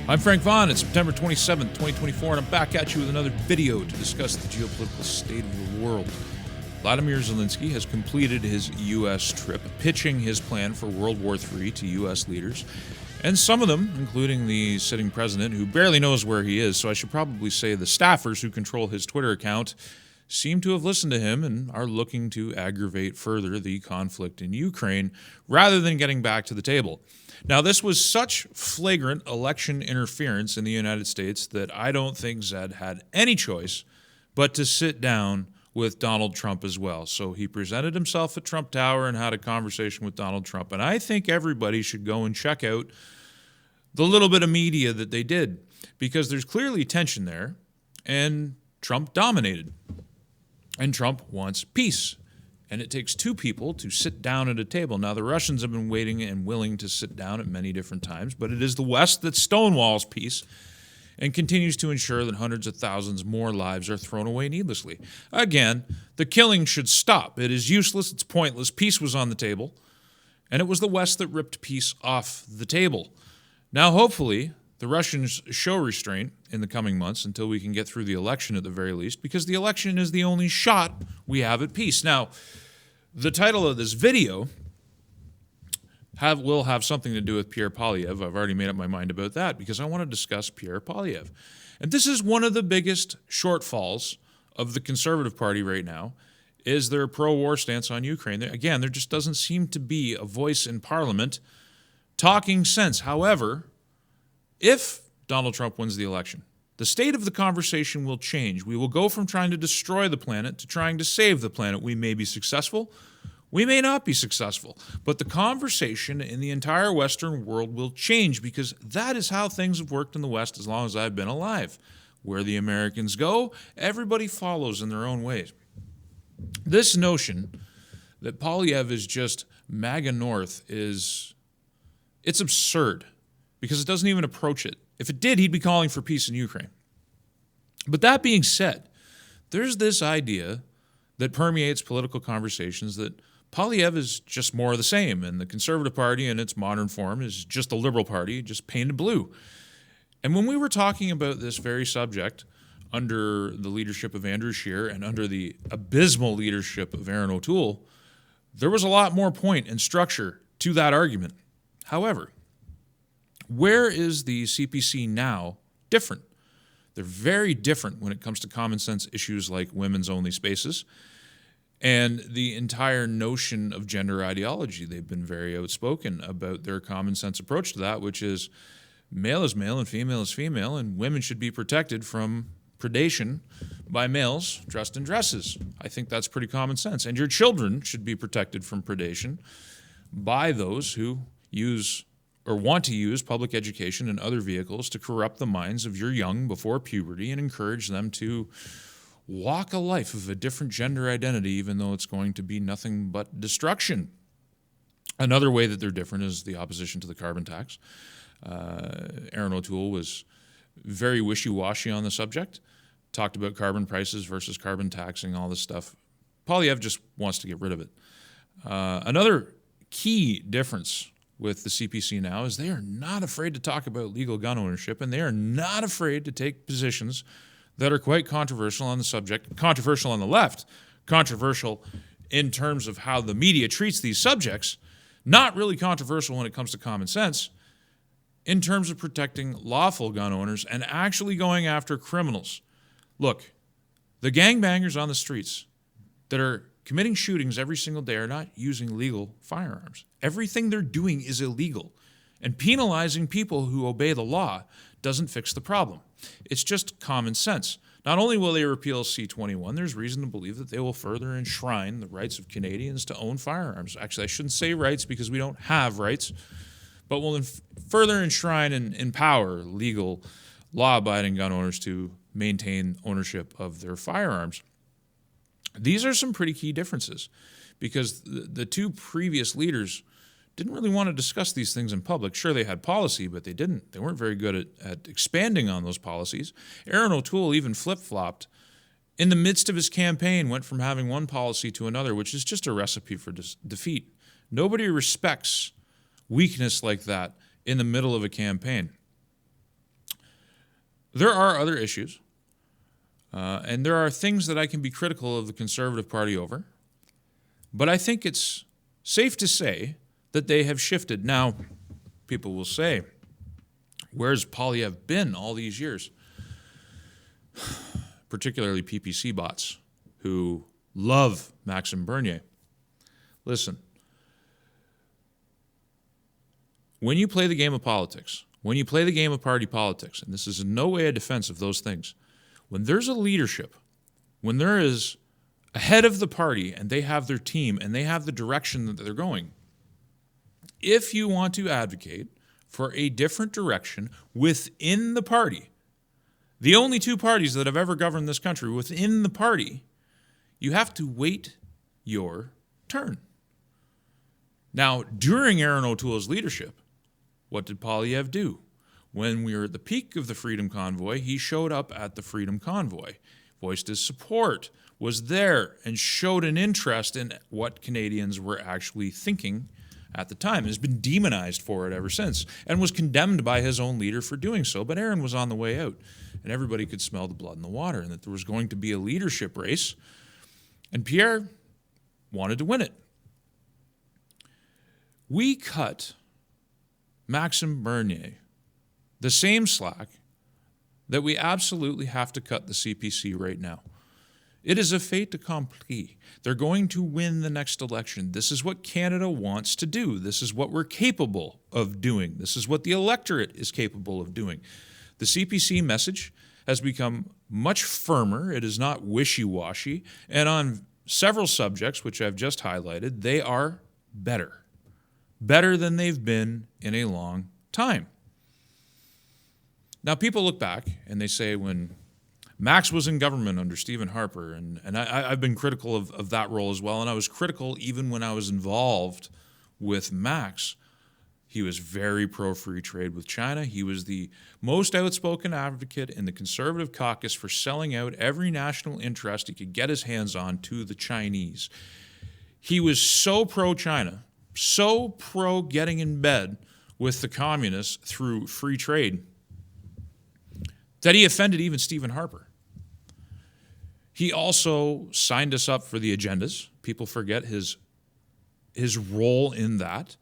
I'm Frank Vaughn. It's September 27th, 2024, and I'm back at you with another video to discuss the geopolitical state of the world. Vladimir Zelensky has completed his U.S. trip, pitching his plan for World War III to U.S. leaders, and some of them, including the sitting president, who barely knows where he is, so I should probably say the staffers who control his Twitter account, seem to have listened to him and are looking to aggravate further the conflict in Ukraine rather than getting back to the table. Now, this was such flagrant election interference in the United States that I don't think Zed had any choice but to sit down with Donald Trump as well. So he presented himself at Trump Tower and had a conversation with Donald Trump. And I think everybody should go and check out the little bit of media that they did, because there's clearly tension there, and Trump dominated. And Trump wants peace. And it takes two people to sit down at a table. Now, the Russians have been waiting and willing to sit down at many different times, but it is the West that stonewalls peace and continues to ensure that hundreds of thousands more lives are thrown away needlessly. Again, the killing should stop. It is useless. It's pointless. Peace was on the table, and it was the West that ripped peace off the table. Now, hopefully, the Russians show restraint in the coming months until we can get through the election at the very least, because the election is the only shot we have at peace. Now, the title of this video will have something to do with Pierre Poilievre. I've already made up my mind about that because I want to discuss Pierre Poilievre. And this is one of the biggest shortfalls of the Conservative Party right now, is their pro-war stance on Ukraine. Again, there just doesn't seem to be a voice in Parliament talking sense. However, if Donald Trump wins the election, the state of the conversation will change. We will go from trying to destroy the planet to trying to save the planet. We may be successful. We may not be successful. But the conversation in the entire Western world will change, because that is how things have worked in the West as long as I've been alive. Where the Americans go, everybody follows in their own ways. This notion that Poilievre is just MAGA North it's absurd, because it doesn't even approach it. If it did, he'd be calling for peace in Ukraine. But that being said, there's this idea that permeates political conversations that Poilievre is just more of the same, and the Conservative Party in its modern form is just a liberal party, just painted blue. And when we were talking about this very subject under the leadership of Andrew Scheer and under the abysmal leadership of Erin O'Toole, there was a lot more point and structure to that argument. However, where is the CPC now different? They're very different when it comes to common sense issues like women's only spaces and the entire notion of gender ideology. They've been very outspoken about their common sense approach to that, which is male is male and female is female, and women should be protected from predation by males dressed in dresses. I think that's pretty common sense. And your children should be protected from predation by those who use or want to use public education and other vehicles to corrupt the minds of your young before puberty and encourage them to walk a life of a different gender identity, even though it's going to be nothing but destruction. Another way that they're different is the opposition to the carbon tax. Erin O'Toole was very wishy-washy on the subject, talked about carbon prices versus carbon taxing, all this stuff. Poilievre just wants to get rid of it. Another key difference with the CPC now is they are not afraid to talk about legal gun ownership, and they are not afraid to take positions that are quite controversial on the subject, controversial on the left, controversial in terms of how the media treats these subjects, not really controversial when it comes to common sense, in terms of protecting lawful gun owners and actually going after criminals. Look, the gangbangers on the streets that are committing shootings every single day are not using legal firearms. Everything they're doing is illegal. And penalizing people who obey the law doesn't fix the problem. It's just common sense. Not only will they repeal C-21, there's reason to believe that they will further enshrine the rights of Canadians to own firearms. Actually, I shouldn't say rights because we don't have rights, but will further enshrine and empower legal, law-abiding gun owners to maintain ownership of their firearms. These are some pretty key differences, because the two previous leaders didn't really want to discuss these things in public. Sure, they had policy, but they didn't. They weren't very good at expanding on those policies. Erin O'Toole even flip-flopped in the midst of his campaign, went from having one policy to another, which is just a recipe for defeat. Nobody respects weakness like that in the middle of a campaign. There are other issues, and there are things that I can be critical of the Conservative Party over, but I think it's safe to say that they have shifted. Now, people will say, where's Poilievre been all these years? Particularly PPC bots who love Maxime Bernier. Listen, when you play the game of politics, when you play the game of party politics, and this is in no way a defense of those things, when there's a leadership, when there is a head of the party and they have their team and they have the direction that they're going, if you want to advocate for a different direction within the party, the only two parties that have ever governed this country within the party, you have to wait your turn. Now, during Aaron O'Toole's leadership, what did Poilievre do? When we were at the peak of the Freedom Convoy, he showed up at the Freedom Convoy, voiced his support, was there, and showed an interest in what Canadians were actually thinking at the time, and has been demonized for it ever since, and was condemned by his own leader for doing so. But Aaron was on the way out, and everybody could smell the blood in the water, and that there was going to be a leadership race, and Pierre wanted to win it. We cut Maxime Bernier the same slack that we absolutely have to cut the CPC right now. It is a fait accompli. They're going to win the next election. This is what Canada wants to do. This is what we're capable of doing. This is what the electorate is capable of doing. The CPC message has become much firmer. It is not wishy-washy. And on several subjects, which I've just highlighted, they are better. Better than they've been in a long time. Now, people look back and they say when Max was in government under Stephen Harper, and I've been critical of that role as well, and I was critical even when I was involved with Max. He was very pro-free trade with China. He was the most outspoken advocate in the Conservative caucus for selling out every national interest he could get his hands on to the Chinese. He was so pro-China, so pro getting in bed with the communists through free trade, that he offended even Stephen Harper. He also signed us up for the agendas. People forget his role in that,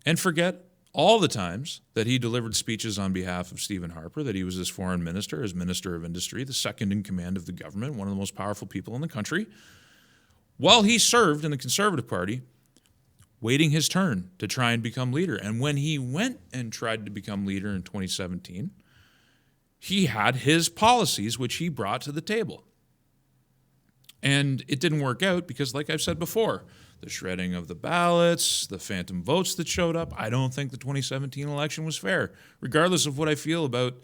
and forget all the times that he delivered speeches on behalf of Stephen Harper, that he was his foreign minister, his minister of industry, the second in command of the government, one of the most powerful people in the country, while he served in the Conservative Party, waiting his turn to try and become leader. And when he went and tried to become leader in 2017, he had his policies which he brought to the table. And it didn't work out because, like I've said before, the shredding of the ballots, the phantom votes that showed up, I don't think the 2017 election was fair, regardless of what I feel about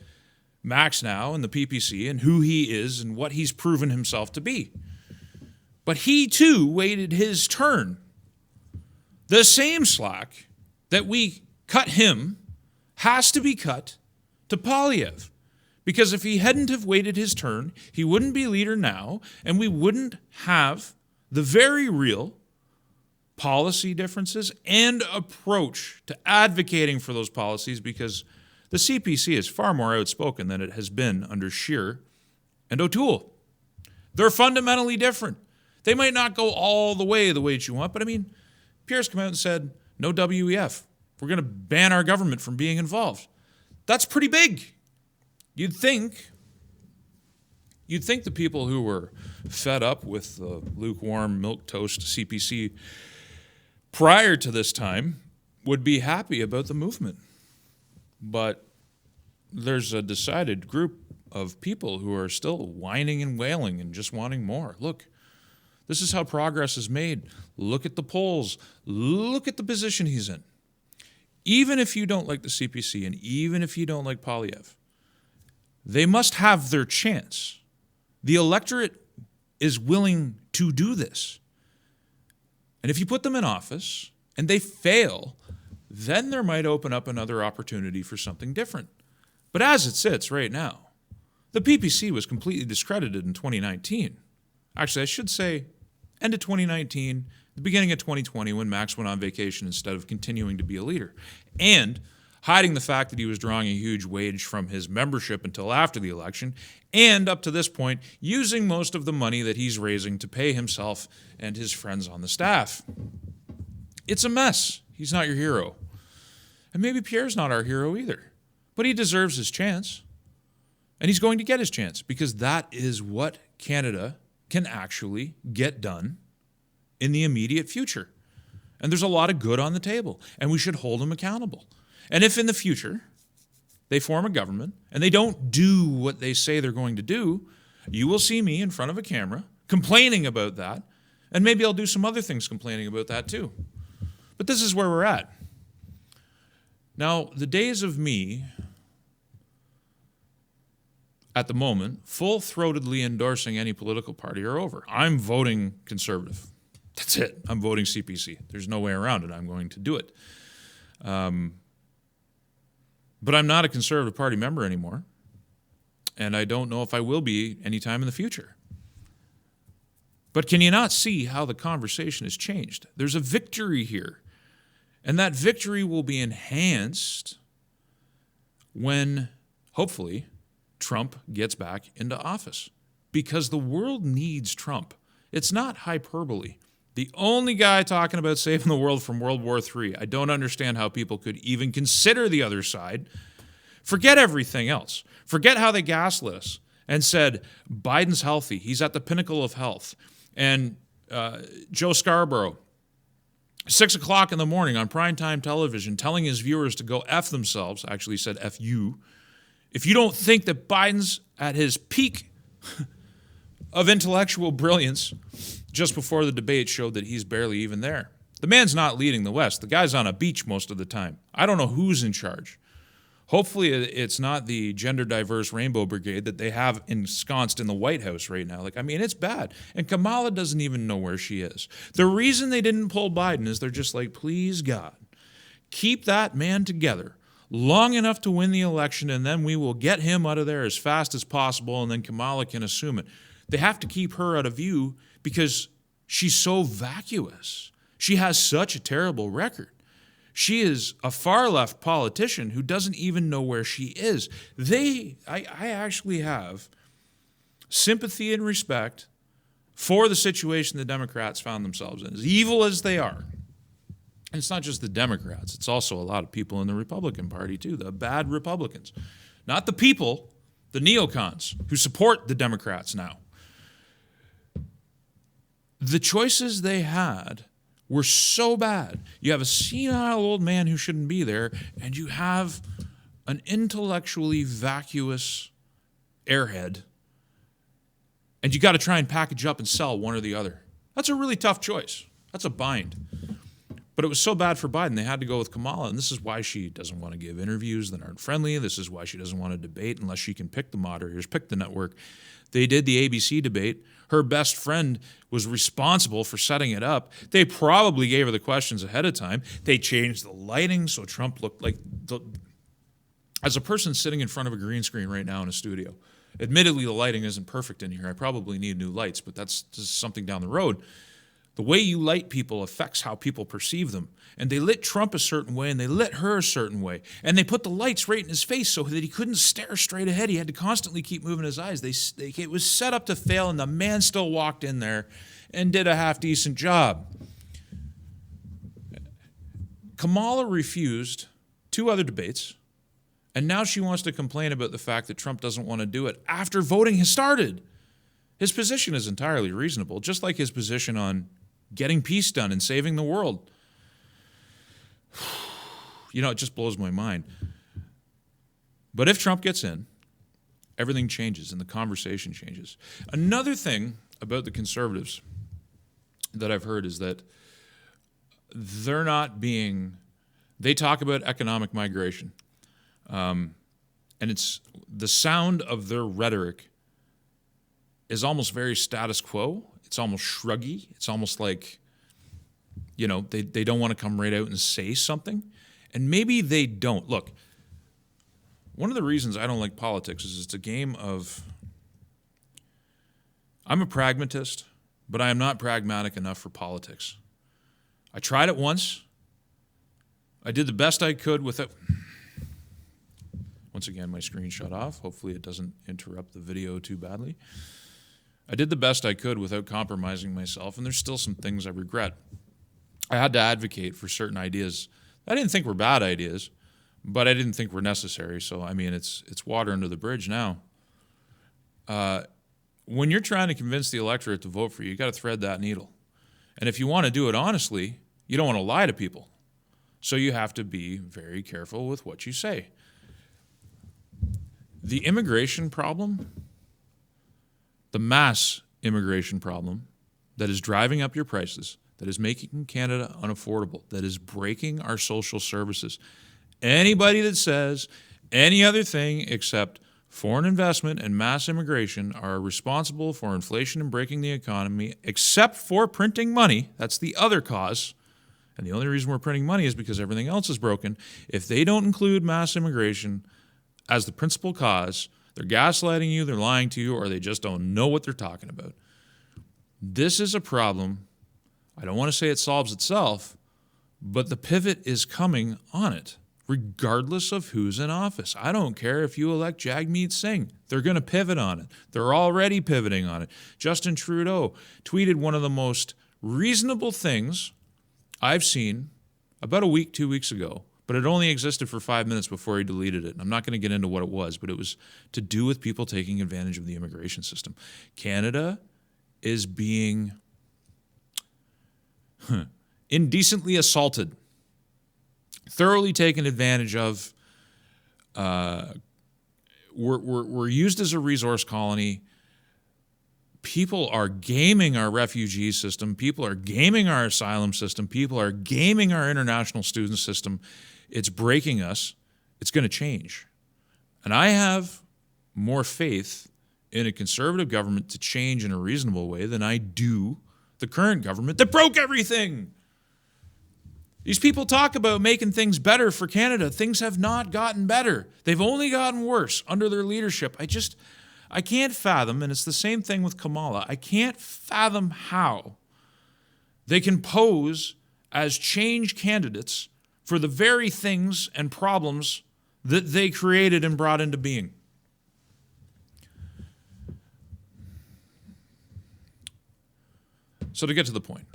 Max now and the PPC and who he is and what he's proven himself to be. But he, too, waited his turn. The same slack that we cut him has to be cut to Poilievre. Because if he hadn't have waited his turn, he wouldn't be leader now, and we wouldn't have the very real policy differences and approach to advocating for those policies, because the CPC is far more outspoken than it has been under Scheer and O'Toole. They're fundamentally different. They might not go all the way that you want, but I mean, Pierre's come out and said, no WEF. We're going to ban our government from being involved. That's pretty big. You'd think the people who were fed up with the lukewarm milquetoast CPC prior to this time would be happy about the movement. But there's a decided group of people who are still whining and wailing and just wanting more. Look, this is how progress is made. Look at the polls. Look at the position he's in. Even if you don't like the CPC and even if you don't like Poilievre, they must have their chance. The electorate is willing to do this. And if you put them in office and they fail, then there might open up another opportunity for something different. But as it sits right now, the PPC was completely discredited in 2019. Actually, I should say end of 2019, the beginning of 2020, when Max went on vacation instead of continuing to be a leader. And hiding the fact that he was drawing a huge wage from his membership until after the election, and up to this point, using most of the money that he's raising to pay himself and his friends on the staff. It's a mess. He's not your hero. And maybe Pierre's not our hero either. But he deserves his chance. And he's going to get his chance, because that is what Canada can actually get done in the immediate future. And there's a lot of good on the table, and we should hold him accountable. And if in the future they form a government and they don't do what they say they're going to do, you will see me in front of a camera complaining about that, and maybe I'll do some other things complaining about that too. But this is where we're at. Now, the days of me, at the moment, full-throatedly endorsing any political party are over. I'm voting Conservative. That's it. I'm voting CPC. There's no way around it. I'm going to do it. But I'm not a Conservative Party member anymore, and I don't know if I will be anytime in the future. But can you not see how the conversation has changed? There's a victory here, and that victory will be enhanced when, hopefully, Trump gets back into office, because the world needs Trump. It's not hyperbole. The only guy talking about saving the world from World War III. I don't understand how people could even consider the other side. Forget everything else. Forget how they gaslit us and said, Biden's healthy. He's at the pinnacle of health. And Joe Scarborough, 6 o'clock in the morning on primetime television, telling his viewers to go F themselves, actually said F you, if you don't think that Biden's at his peak of intellectual brilliance, just before the debate showed that he's barely even there. The man's not leading the West. The guy's on a beach most of the time. I don't know who's in charge. Hopefully it's not the gender diverse Rainbow Brigade that they have ensconced in the White House right now. It's bad. And Kamala doesn't even know where she is. The reason they didn't pull Biden is they're just like, please God, keep that man together long enough to win the election, and then we will get him out of there as fast as possible, and then Kamala can assume it. They have to keep her out of view because she's so vacuous. She has such a terrible record. She is a far-left politician who doesn't even know where she is. I actually have sympathy and respect for the situation the Democrats found themselves in, as evil as they are. And it's not just the Democrats. It's also a lot of people in the Republican Party, too, the bad Republicans. Not the people, the neocons, who support the Democrats now. The choices they had were so bad. You have a senile old man who shouldn't be there, and you have an intellectually vacuous airhead, and you got to try and package up and sell one or the other. That's a really tough choice. That's a bind. But it was so bad for Biden, they had to go with Kamala, and this is why she doesn't want to give interviews that aren't friendly. This is why she doesn't want to debate unless she can pick the moderators, pick the network. They did the ABC debate. Her best friend was responsible for setting it up. They probably gave her the questions ahead of time. They changed the lighting so Trump looked like... As a person sitting in front of a green screen right now in a studio, admittedly the lighting isn't perfect in here. I probably need new lights, but that's just something down the road. The way you light people affects how people perceive them. And they lit Trump a certain way, and they lit her a certain way. And they put the lights right in his face so that he couldn't stare straight ahead. He had to constantly keep moving his eyes. It was set up to fail, and the man still walked in there and did a half-decent job. Kamala refused 2 other debates, and now she wants to complain about the fact that Trump doesn't want to do it after voting has started. His position is entirely reasonable, just like his position on getting peace done and saving the world. It just blows my mind. But if Trump gets in, everything changes and the conversation changes. Another thing about the Conservatives that I've heard is that they talk about economic migration. And it's the sound of their rhetoric is almost very status quo. It's almost shruggy. It's almost like, they don't want to come right out and say something. And maybe they don't. Look, one of the reasons I don't like politics is it's a game of... I'm a pragmatist, but I am not pragmatic enough for politics. I tried it once. I did the best I could with it. Once again, my screen shut off. Hopefully it doesn't interrupt the video too badly. I did the best I could without compromising myself, and there's still some things I regret. I had to advocate for certain ideas I didn't think were bad ideas, but I didn't think were necessary. So, I mean, it's water under the bridge now. When you're trying to convince the electorate to vote for you, you got to thread that needle. And if you want to do it honestly, you don't want to lie to people. So you have to be very careful with what you say. The immigration problem, the mass immigration problem that is driving up your prices, that is making Canada unaffordable, that is breaking our social services. Anybody that says any other thing except foreign investment and mass immigration are responsible for inflation and breaking the economy, except for printing money, that's the other cause, and the only reason we're printing money is because everything else is broken. If they don't include mass immigration as the principal cause, they're gaslighting you, they're lying to you, or they just don't know what they're talking about. This is a problem. I don't want to say it solves itself, but the pivot is coming on it, regardless of who's in office. I don't care if you elect Jagmeet Singh. They're going to pivot on it. They're already pivoting on it. Justin Trudeau tweeted one of the most reasonable things I've seen about a week, 2 weeks ago, but it only existed for 5 minutes before he deleted it. And I'm not going to get into what it was, but it was to do with people taking advantage of the immigration system. Canada is being indecently assaulted, thoroughly taken advantage of. We're used as a resource colony. People are gaming our refugee system. People are gaming our asylum system. People are gaming our international student system. It's breaking us. It's going to change. And I have more faith in a conservative government to change in a reasonable way than I do the current government that broke everything. These people talk about making things better for Canada. Things have not gotten better. They've only gotten worse under their leadership. I can't fathom, and it's the same thing with Kamala, I can't fathom how they can pose as change candidates for the very things and problems that they created and brought into being. So to get to the point,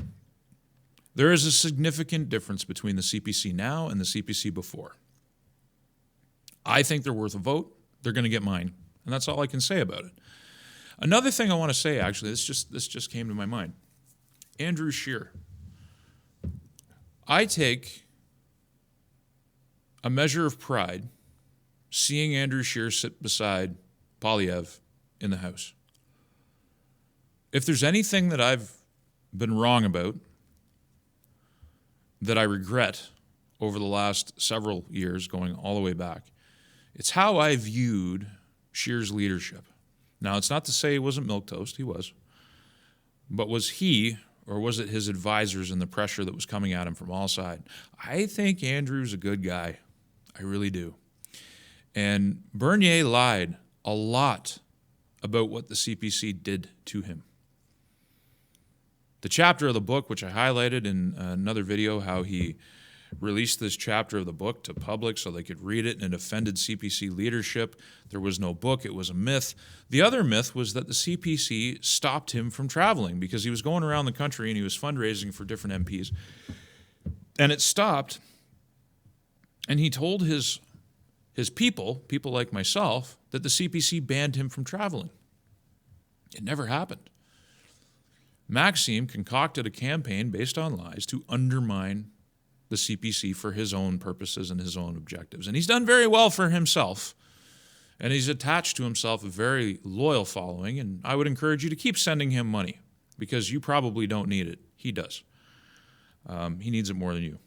there is a significant difference between the CPC now and the CPC before. I think they're worth a vote. They're going to get mine. And that's all I can say about it. Another thing I want to say, actually, this just came to my mind. Andrew Scheer. I take a measure of pride seeing Andrew Scheer sit beside Poilievre in the House. If there's anything that I've been wrong about, that I regret over the last several years, going all the way back, it's how I viewed Scheer's leadership. Now, it's not to say he wasn't milquetoast, he was. But was he, or was it his advisors and the pressure that was coming at him from all sides? I think Andrew's a good guy. I really do. And Bernier lied a lot about what the CPC did to him. The chapter of the book, which I highlighted in another video, how he released this chapter of the book to public so they could read it, and it offended CPC leadership. There was no book. It was a myth. The other myth was that the CPC stopped him from traveling because he was going around the country and he was fundraising for different MPs. And it stopped, and he told his people like myself, that the CPC banned him from traveling. It never happened. Maxime concocted a campaign based on lies to undermine the CPC for his own purposes and his own objectives. And he's done very well for himself. And he's attached to himself a very loyal following. And I would encourage you to keep sending him money, because you probably don't need it. He does. He needs it more than you.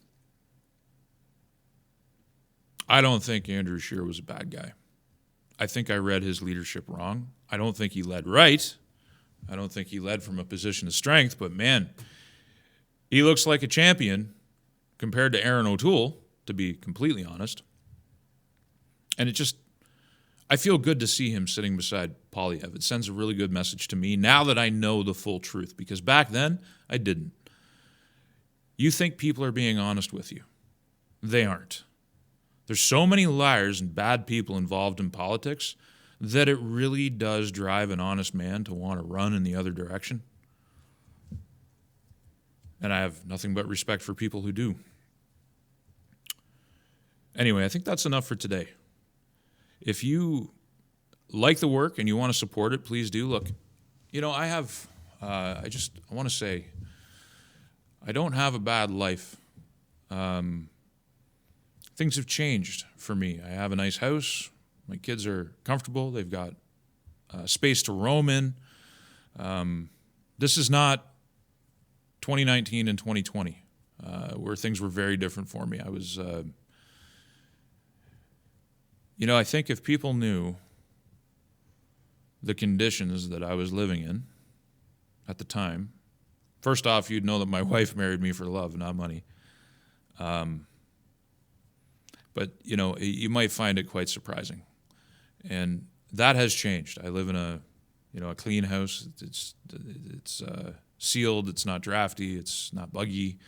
I don't think Andrew Scheer was a bad guy. I think I read his leadership wrong. I don't think he led right. I don't think he led from a position of strength, but man, he looks like a champion compared to Aaron O'Toole, to be completely honest. And I feel good to see him sitting beside Poilievre. It sends a really good message to me now that I know the full truth, because back then, I didn't. You think people are being honest with you. They aren't. There's so many liars and bad people involved in politics that it really does drive an honest man to want to run in the other direction. And I have nothing but respect for people who do. Anyway, I think that's enough for today. If you like the work and you want to support it, please do. Look, I want to say, I don't have a bad life. Things have changed for me. I have a nice house. My kids are comfortable. They've got space to roam in. This is not 2019 and 2020, where things were very different for me. I was, I think if people knew the conditions that I was living in at the time, first off, you'd know that my wife married me for love, not money. But, you might find it quite surprising. And that has changed. I live in a clean house. It's sealed. It's not drafty. It's not buggy.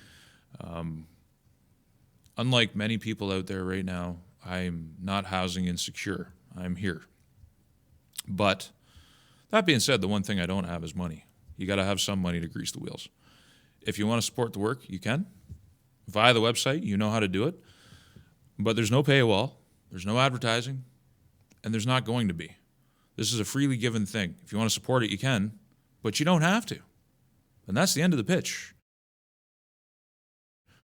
Unlike many people out there right now, I'm not housing insecure. I'm here. But that being said, the one thing I don't have is money. You got to have some money to grease the wheels. If you want to support the work, you can. Via the website, you know how to do it. But there's no paywall, there's no advertising, and there's not going to be. This is a freely given thing. If you want to support it, you can, but you don't have to. And that's the end of the pitch.